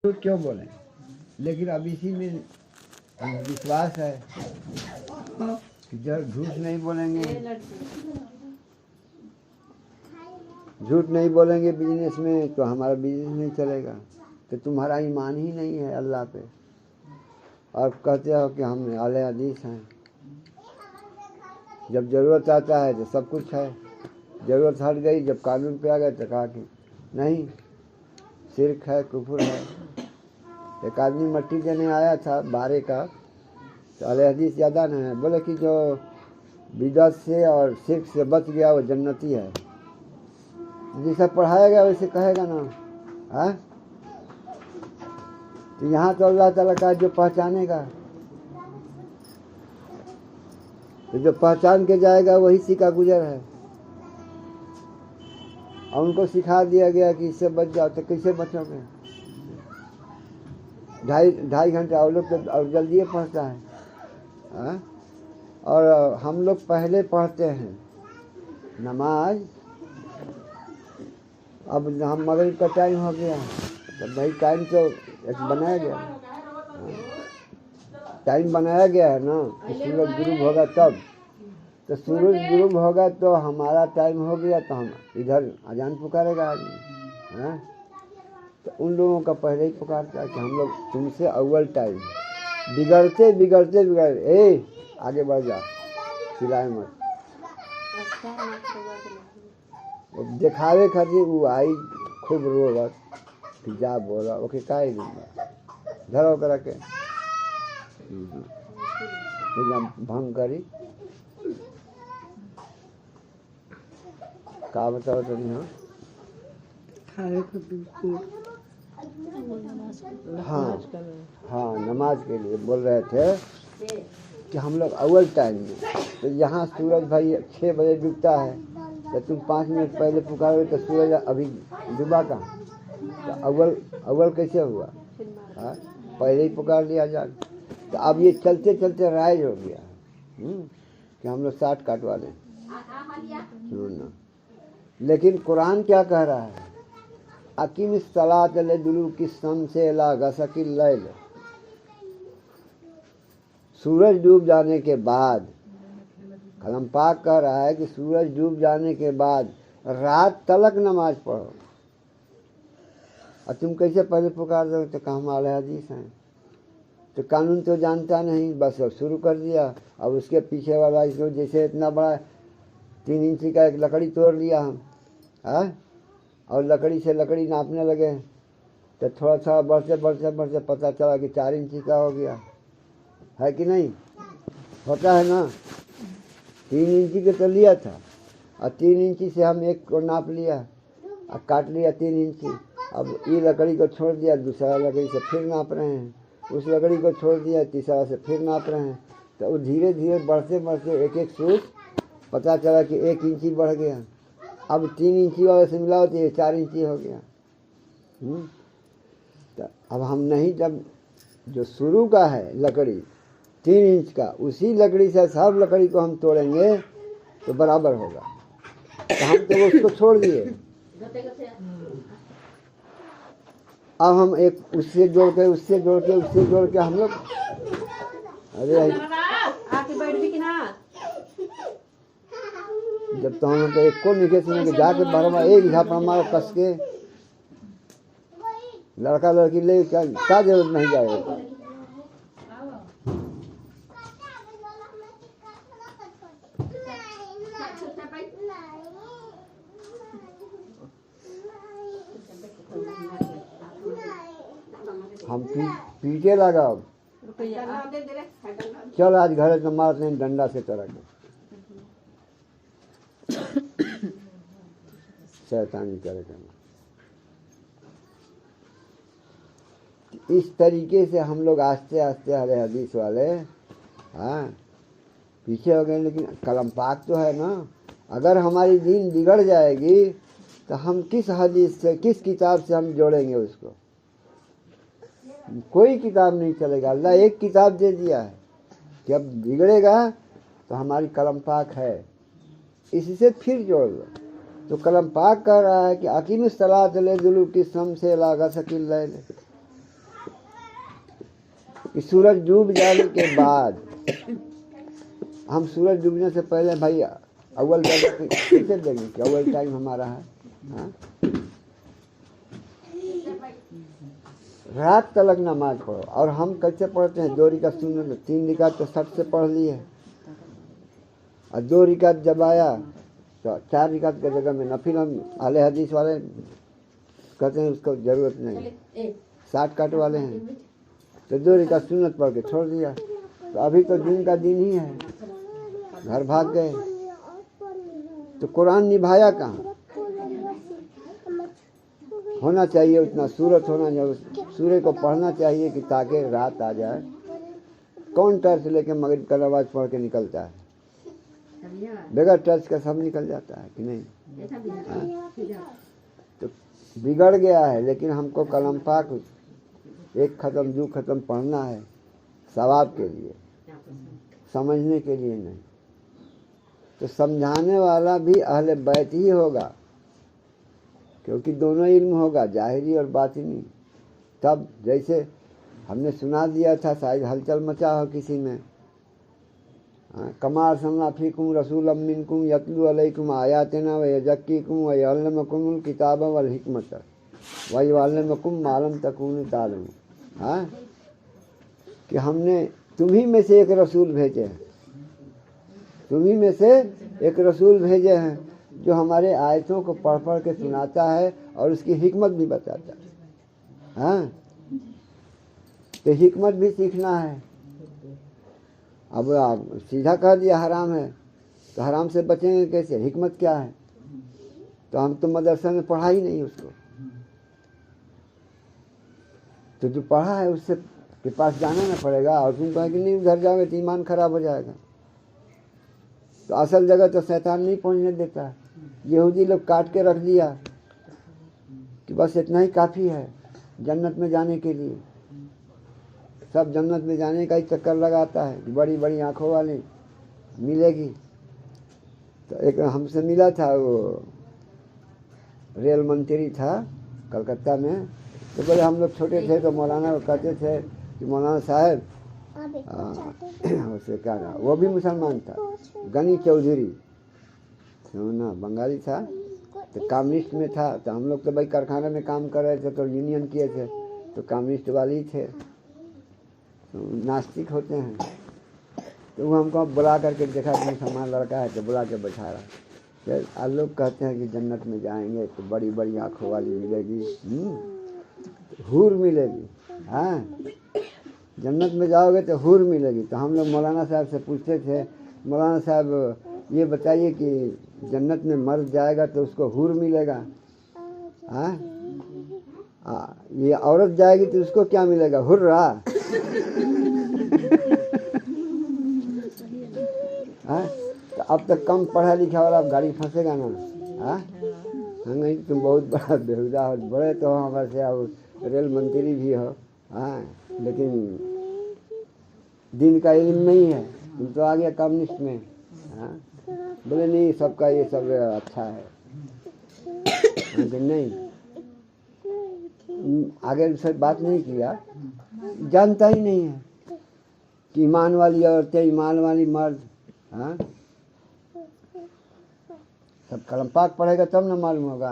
झूठ क्यों बोलें, लेकिन अब इसी में विश्वास है कि जब झूठ नहीं बोलेंगे, झूठ नहीं बोलेंगे बिजनेस में तो हमारा बिजनेस नहीं चलेगा। तो तुम्हारा ईमान ही नहीं है अल्लाह पे, और कहते हो कि हम आले हदीस हैं। जब ज़रूरत आता है तो सब कुछ है, ज़रूरत हट गई, जब कानून पे आ गए तो कहा कि नहीं, शिरक है, कुफर है। एक आदमी मट्टी देने आया था बारे का, तो अहले हदीस ज़्यादा नहीं है, बोले कि जो बिदअत से और शिरक से बच गया वो जन्नती है। जैसा पढ़ाया गया वैसे कहेगा ना, हाँ। तो यहाँ तो अल्लाह ताला का जो पहचानेगा, तो जो पहचान के जाएगा वही सीखा गुजर है। और उनको सिखा दिया गया कि इससे बच जाओ, तो कैसे बचोगे? ढाई घंटा और लोग तो और जल्दी पढ़ता है, हाँ? और हम लोग पहले पढ़ते हैं नमाज। अब हम मगरिब का टाइम हो गया, तो भाई टाइम तो एक बनाया गया, टाइम बनाया गया है ना कि सूरज गुरूब होगा तब। तो सूरज गुरूब होगा तो हमारा टाइम हो गया, तो हम इधर अजान पुकारेगा आदमी, हाँ। तो उन लोगों का पहले ही पुकारता है कि हम लोग तुमसे अव्वल टाइम, बिगड़ते बिगड़ते ए आगे बढ़ जा, चिल्लाए मत। दिखावे खातिर वो आई खूब रोवत कि जा बोला ओके का ही धरो करा के भंग करी का बताओ तो नहीं। हाँ हाँ, नमाज के लिए बोल रहे थे कि हम लोग अव्वल टाइम में, तो यहाँ सूरज भाई 6 बजे डूबता है, तो तुम 5 मिनट पहले पुकारोगे तो सूरज अभी डूबा कहाँ? तो अव्वल कैसे हुआ? हाँ, पहले ही पुकार लिया जान। तो अब ये चलते चलते राइज हो गया कि हम लोग 60 काटवा लें, सुनना। लेकिन कुरान क्या कह रहा है? अकीम सलात दुलूकी शम्स इला गसकिल लैल। सूरज डूब जाने के बाद, कलम पाक कह रहा है कि सूरज डूब जाने के बाद रात तलक नमाज पढ़ो। और तुम कैसे पहले पुकार दो? तो कहा हम आले हदीस हैं। तो कानून तो जानता नहीं, बस अब शुरू कर दिया। अब उसके पीछे वाला इसको जैसे इतना बड़ा 3 इंची का एक लकड़ी तोड़ लिया हम, हाँ, और लकड़ी से लकड़ी नापने लगे, तो थोड़ा थोड़ा बढ़ते बढ़ते बढ़ते पता चला कि 4 इंची का हो गया, है कि नहीं? होता है ना। 3 इंची के तो लिया था, और 3 इंची से हम एक को नाप लिया और काट लिया 3 इंची। अब ये लकड़ी को छोड़ दिया, दूसरा लकड़ी से फिर नाप रहे हैं, उस लकड़ी को छोड़ दिया, तीसरा से फिर नाप रहे हैं। तो वो धीरे धीरे बढ़ते बढ़ते एक एक सूच पता चला कि 1 इंची बढ़ गया। अब 3 इंची वाले से मिलाओ तो ये 4 इंची हो गया। तो अब हम नहीं, जब जो शुरू का है लकड़ी 3 इंच का, उसी लकड़ी से सब लकड़ी को हम तोड़ेंगे तो बराबर होगा। तो हम तो उसको छोड़ दिए। अब हम एक उससे जोड़ के उससे जोड़ के उससे जोड़ के हम लोग, अरे जब तो हम लोग एक को निके सुने के जाके बराबर एक झाप हमारा कस के लड़का लड़की ले क्या जरूरत नहीं जाएगा। हम पीछे लगा, चल आज घर से मारते हैं डंडा से तरह के शैतानी करेगा। इस तरीके से हम लोग आस्ते आस्ते अहले हदीस वाले, हाँ, पीछे हो गए। लेकिन कलम पाक तो है ना। अगर हमारी दीन बिगड़ जाएगी तो हम किस हदीस से, किस किताब से हम जोड़ेंगे उसको? कोई किताब नहीं चलेगा। अल्लाह एक किताब दे दिया है कि अब बिगड़ेगा तो हमारी कलम पाक है, इससे फिर जोड़ लो। तो कलम पाक कह रहा है कि अकीम सलात दुलूकी शम्स इला गसकिल लैल, कि सूरज डूब जाने के बाद, हम सूरज डूबने से पहले भाई अव्वल जगह कैसे देंगे कि अव्वल टाइम हमारा है? हाँ? रात तलक नमाज पढ़ो। और हम कैसे पढ़ते हैं? 2 रिकात सुन्नत, 3 रिकात तो सट से पढ़ लिए, और 2 रिकात जब आया तो 4 रिकात की जगह में नफिल। हम अहले हदीस वाले कहते हैं उसको जरूरत नहीं, 60 काट वाले हैं, तो 2 रिकात सुन्नत पढ़ के छोड़ दिया। तो अभी तो दिन का दिन ही है, घर भाग गए, तो कुरान निभाया कहाँ? होना चाहिए उतना सूरत होना चाहिए, सूर्य को पढ़ना चाहिए कि ताकि रात आ जाए। कौन टर्च लेके मगरिब का नमाज पढ़ के निकलता है? बगैर टर्च का सब निकल जाता है कि नहीं? तो बिगड़ गया है। लेकिन हमको कलम पाक 1 खत्म 2 खत्म पढ़ना है, सवाब के लिए, समझने के लिए नहीं। तो समझाने वाला भी अहले बैत ही होगा, क्योंकि दोनों इल्म होगा, जाहिरी और बातिनी। तब जैसे हमने सुना दिया था, शायद हलचल मचा हो किसी में, कमा अरसलना फीकुम रसूलन मिनकुम यतलू अलैकुम आयातिना व यज़क्कीकुम व युअल्लिमुकुमुल किताब वल हिकमत व युअल्लिमुकुम मा लम तकूनू तालमून। हाँ, कि हमने तुम्ही में से एक रसूल भेजे हैं, तुम्ही में से एक रसूल भेजे हैं जो हमारे आयतों को पढ़ पढ़ के सुनाता है और उसकी हिकमत भी बताता है। हाँ, तो हिकमत भी सीखना है। अब आप सीधा कह दिया हराम है, तो हराम से बचेंगे कैसे? हिकमत क्या है? तो हम तो मदरसा में पढ़ा ही नहीं उसको। तो जो पढ़ा है उससे के पास जाना ना पड़ेगा। और तुम कहें कि नहीं उधर जाओगे तो ईमान खराब हो जाएगा। तो असल जगह तो शैतान नहीं पहुंचने देता। यहूदी लोग काट के रख दिया कि बस इतना ही काफ़ी है जन्नत में जाने के लिए। सब जन्नत में जाने का ही चक्कर लगाता है कि बड़ी बड़ी आँखों वाली मिलेगी। तो एक हमसे मिला था, वो रेल मंत्री था कलकत्ता में। तो बोले हम लोग छोटे थे तो मौलाना को कहते थे कि मौलाना साहब, उसे क्या नाम, वो भी मुसलमान था, गनी चौधरी, ना बंगाली था, तो कम्युनिस्ट में था। तो हम लोग तो भाई कारखाना में काम कर रहे थे, तो यूनियन किए थे, तो कम्युनिस्ट वाले ही थे, तो नास्तिक होते हैं। तो वो हमको बुला करके देखा कि मुसलमान लड़का है, तो बुला के बैठा रहा। फिर आप लोग कहते हैं कि जन्नत में जाएंगे तो बड़ी बड़ी आँखों वाली मिलेगी, हूर मिलेगी। हाँ, जन्नत में जाओगे तो हूर मिलेगी। तो हम लोग मौलाना साहब से पूछते थे, मौलाना साहब ये बताइए कि जन्नत में मर्द जाएगा तो उसको हूर मिलेगा, हाँ, ये औरत जाएगी तो उसको क्या मिलेगा? हुर्रा। हाँ, तो अब तक कम पढ़ा लिखा वाला गाड़ी फंसेगा ना। हाँ, नहीं तुम बहुत बड़ा बेहुदा हो, बड़े तो हो हमारे से, अब रेल मंत्री भी हो। हाँ, लेकिन दिन का इल्म नहीं है, तुम तो आ गया कम्युनिस्ट में। हाँ, बोले नहीं सबका ये सब अच्छा है। लेकिन नहीं, आगे से बात नहीं किया, जानता ही नहीं है कि ईमान वाली औरतें, ईमान वाली मर्द। हाँ, सब कलम पाक पढ़ेगा तब ना मालूम होगा।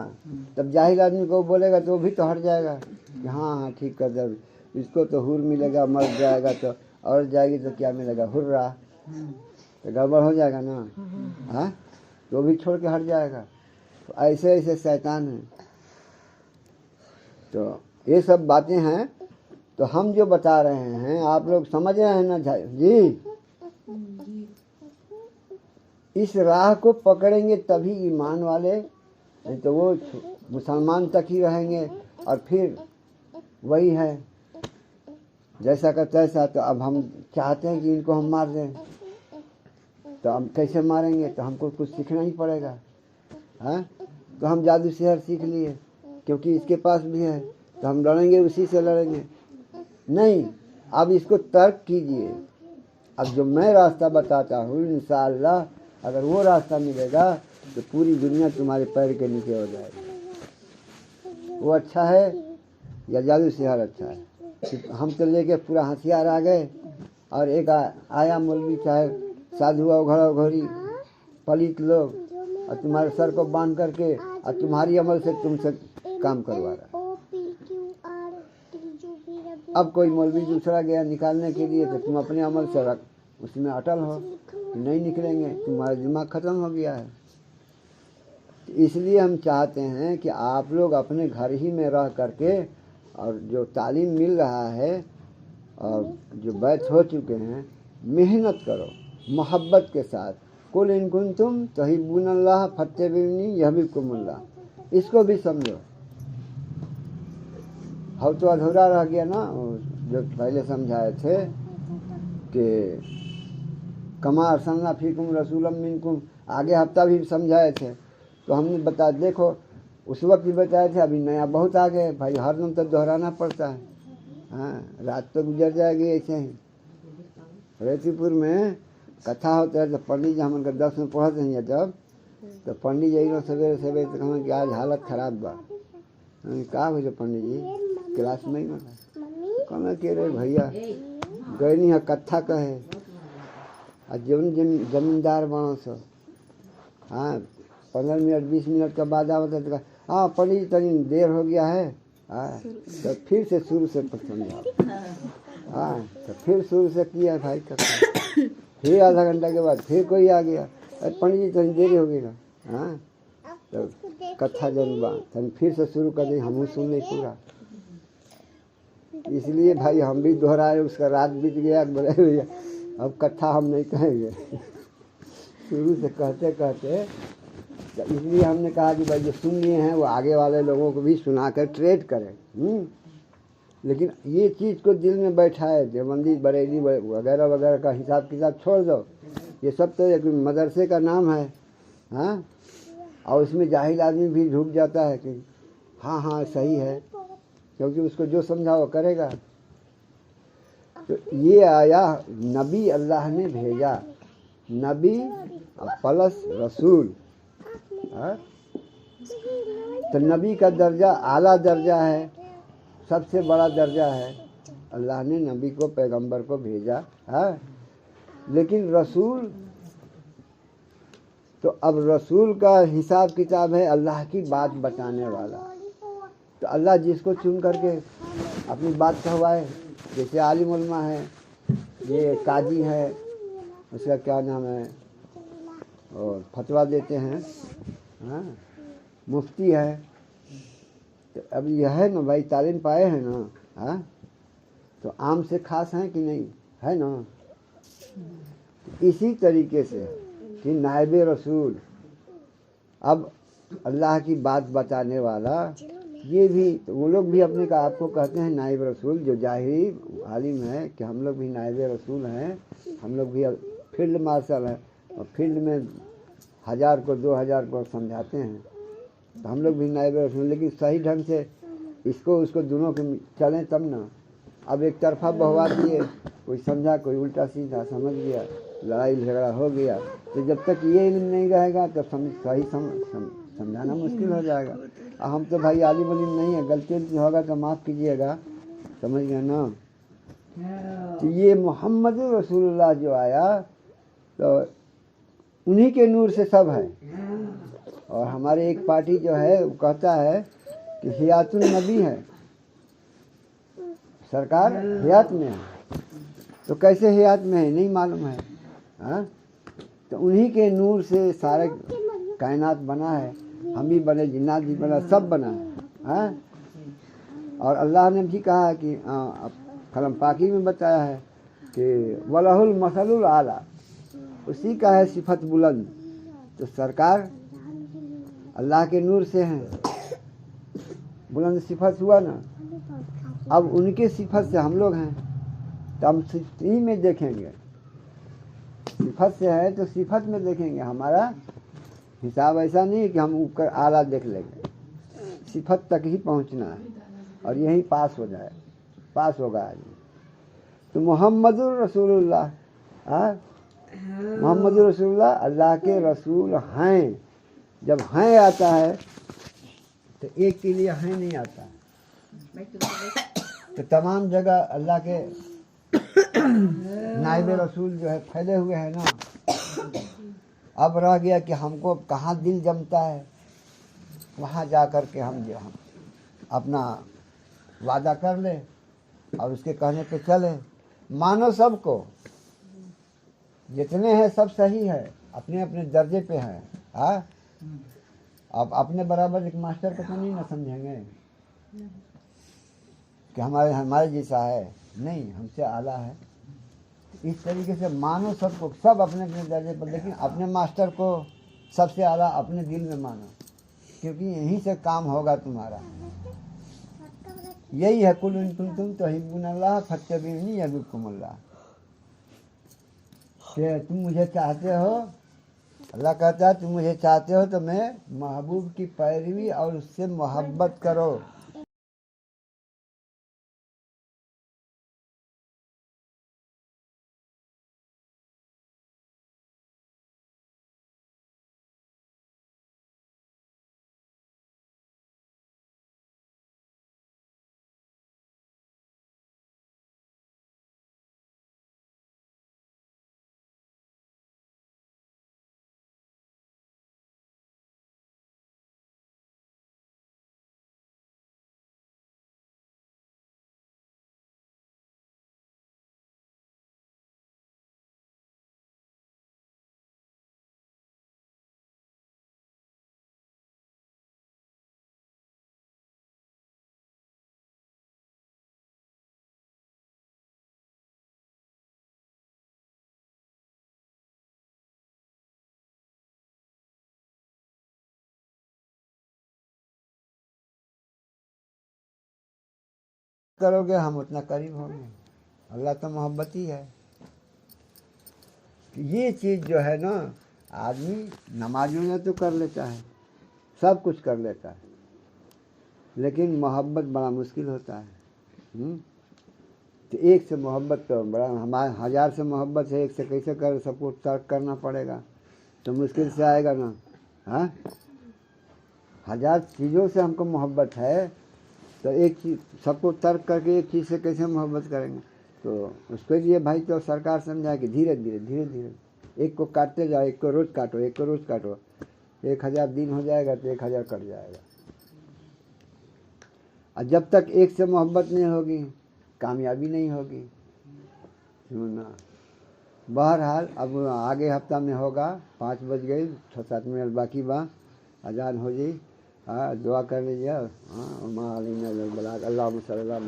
तब जाहिल आदमी को बोलेगा तो वो भी तो हट जाएगा कि हाँ हाँ ठीक कर दे, इसको तो हुर मिलेगा, मर्द जाएगा तो और जाएगी तो क्या मिलेगा? हुर्रा। तो गड़बड़ हो जाएगा ना। हाँ, तो भी छोड़ के हट जाएगा। तो ऐसे ऐसे शैतान हैं। तो ये सब बातें हैं। तो हम जो बता रहे हैं आप लोग समझ रहे हैं ना जी? इस राह को पकड़ेंगे तभी ईमान वाले, नहीं तो वो मुसलमान तक ही रहेंगे। और फिर वही है जैसा का तैसा। तो अब हम चाहते हैं कि इनको हम मार दें, तो हम कैसे मारेंगे? तो हमको कुछ सीखना ही पड़ेगा। हाँ, तो हम जादू शहर सीख लिए क्योंकि इसके पास भी है, तो हम लड़ेंगे, उसी से लड़ेंगे। नहीं, अब इसको तर्क कीजिए। अब जो मैं रास्ता बताता हूँ इंशाअल्लाह, अगर वो रास्ता मिलेगा तो पूरी दुनिया तुम्हारे पैर के नीचे हो जाएगी। वो अच्छा है या जादू शहर अच्छा है? कि हम तो लेके पूरा हथियार आ गए और एक आया मौलवी चाहे साधु अवघड़ अवघड़ी पलित लोग और तुम्हारे सर को बांध करके और तुम्हारी अमल से तुमसे काम करवा रहा। अब कोई मौलवी दूसरा गया निकालने के लिए तो तुम अपने अमल से रख उसमें अटल हो, नहीं निकलेंगे, तुम्हारा दिमाग खत्म हो गया है। इसलिए हम चाहते हैं कि आप लोग अपने घर ही में रह करके और जो तालीम मिल रहा है और जो बैच हो चुके हैं, मेहनत करो मोहब्बत के साथ। कुल इन कुंतुम तुहिब्बूनल्लाह फत्तबिऊनी यहबिबकुमुल्लाह, इसको भी समझो। हम तो अधूरा रह गया ना, जो पहले समझाए थे कि कमा अरसलना फीकुम रसूलन मिनकुम, आगे हफ्ता भी समझाए थे। तो हमने बता देखो उस वक्त भी बताए थे, अभी नया बहुत आ गए भाई, हर दिन तो दोहराना पड़ता है। हाँ, रात तो गुजर जाएगी ऐसे ही। रेतीपुर में कथा होता है तो पंडित जी हम 10 में पढ़ते हैं जब, तो पंडित जी सवेरे सवेरे तो कहें कि आज हालत खराब बा। कहा भैया पंडित जी क्लास में ही कहना कि रे भैया गए नहीं है कथा कहे और जमींदार बनो सो। हाँ 15 मिनट 20 मिनट के बाद आवता तो हाँ पंडित जी तनी देर हो गया है। हाँ तो फिर से शुरू से समझा। हाँ तो फिर शुरू से किया भाई कथा। फिर आधा घंटा के बाद फिर कोई आ गया, अरे पंडित जी तनी देरी हो गई ना। हाँ तो कथा जन फिर से शुरू कर दी, हम सुन नहीं पूरा। इसलिए भाई हम भी दोहराए, उसका रात बीत गया बोले भैया अब कथा हम नहीं कहेंगे शुरू से कहते कहते। तो इसलिए हमने कहा कि भाई जो सुन लिए हैं वो आगे वाले लोगों को भी सुना कर ट्रेड करें। लेकिन ये चीज़ को दिल में बैठाए, देवबंदी बरेली वगैरह वगैरह का हिसाब किताब छोड़ दो, ये सब तो एक मदरसे का नाम है। हाँ और उसमें जाहिल आदमी भी ढूंढ जाता है कि हाँ हाँ सही है, क्योंकि उसको जो समझा वो करेगा। तो ये आया नबी अल्लाह ने भेजा, नबी प्लस रसूल। तो नबी का दर्जा आला दर्जा है, सबसे बड़ा दर्जा है। अल्लाह ने नबी को पैगंबर को भेजा है। लेकिन रसूल तो अब रसूल का हिसाब किताब है अल्लाह की बात बताने वाला। तो अल्लाह जिसको चुन करके अपनी बात कहवाए, जैसे आलिम उलमा है, ये काजी है, उसका क्या नाम है और फतवा देते हैं। हाँ मुफ्ती है। तो अब यह है ना भाई, तालीम पाए हैं ना। हाँ तो आम से खास हैं कि नहीं है ना। इसी तरीके से कि नायब रसूल, अब अल्लाह की बात बताने वाला, ये भी वो लोग भी अपने का आपको कहते हैं नायब रसूल। जो जाहिरी आलिम है कि हम लोग भी नायब रसूल हैं, हम लोग भी फील्ड मार्शल हैं और फील्ड में 1000 को 2000 को समझाते हैं, तो हम लोग भी नायब रसूल। लेकिन सही ढंग से इसको उसको दोनों के चलें तब ना। अब एक तरफा बहवा दिए, कोई समझा कोई उल्टा सीधा समझ गया, लड़ाई झगड़ा हो गया। तो जब तक ये इल्म नहीं रहेगा तब सही समझाना मुश्किल हो जाएगा। और हम तो भाई आलिम वलीम नहीं है, गलती होगा तो माफ़ कीजिएगा, समझ गए ना। तो ये मोहम्मद रसूलुल्लाह जो आया तो उन्हीं के नूर से सब है। और हमारे एक पार्टी जो है वो कहता है कि हियातुन नबी है, सरकार हयात में है। तो कैसे हयात में है नहीं मालूम है। हाँ तो उन्हीं के नूर से सारे कायनात बना है, हम भी बने, जिन्नात भी बना, सब बना है। हाँ और अल्लाह ने भी कहा कि कलम पाकी में बताया है कि वलहुल मसलुल आला, उसी का है सिफत बुलंद। तो सरकार अल्लाह के नूर से हैं, बुलंद सिफत हुआ ना। अब उनके सिफत से हम लोग हैं, तो हम सिफत में देखेंगे, सिफत से है तो सिफत में देखेंगे। हमारा हिसाब ऐसा नहीं है कि हम ऊपर आला देख लेंगे, सिफत तक ही पहुंचना है और यही पास हो जाए, पास होगा आदमी। तो मोहम्मदुर रसूलुल्लाह, मोहम्मद रसूलुल्लाह अल्लाह के रसूल हैं। जब हैं आता है तो एक के लिए हैं नहीं आता। तो तमाम जगह अल्लाह के नाइब रसूल जो है फैले हुए हैं ना। अब रह गया कि हमको कहाँ दिल जमता है वहाँ जा कर के हम अपना वादा कर ले और उसके कहने पे चले। मानो सबको, जितने हैं सब सही है, अपने अपने दर्जे पे हैं। हाँ, अब अपने बराबर एक मास्टर को तो नहीं ना समझेंगे कि हमारे जैसा है, नहीं, हमसे आला है। इस तरीके से मानो सबको, सब अपने अपने दर्जे पर, लेकिन अपने मास्टर को सबसे आला अपने दिल में मानो, क्योंकि यहीं से काम होगा तुम्हारा। यही है कुल इन कुंतुम तुहिब्बुनल्लाह फत्तबिऊनी युहिब्बुकुमुल्लाह। कि तुम मुझे चाहते हो, अल्लाह कहता है तुम मुझे चाहते हो तो मैं महबूब की पैरवी और उससे मोहब्बत करो। करोगे हम उतना करीब होंगे। अल्लाह तो मोहब्बत ही है। ये चीज़ जो है ना, आदमी नमाजों में तो कर लेता है, सब कुछ कर लेता है, लेकिन मोहब्बत बड़ा मुश्किल होता है। तो एक से मोहब्बत तो बड़ा, हमारे 1000 से मोहब्बत है, एक से कैसे कर, सबको तर्क करना पड़ेगा तो मुश्किल से आएगा ना। हाँ, 1000 चीज़ों से हमको मोहब्बत है तो एक चीज़ सबको तर्क करके एक चीज़ से कैसे मोहब्बत करेंगे। तो उसके लिए भाई तो सरकार समझाए कि धीरे धीरे धीरे धीरे एक को काटते जाओ, एक को रोज़ काटो, एक को रोज़ काटो, 1000 दिन हो जाएगा तो 1000 कट जाएगा। और जब तक एक से मोहब्बत नहीं होगी कामयाबी नहीं होगी। सुनना, बहरहाल अब आगे हफ्ता में होगा। 5 बज गई, 6-7 मिनट बाकी बा, अजान हो जाई। हाँ, दुआ कर लीजिए। हाँ, अल्लाह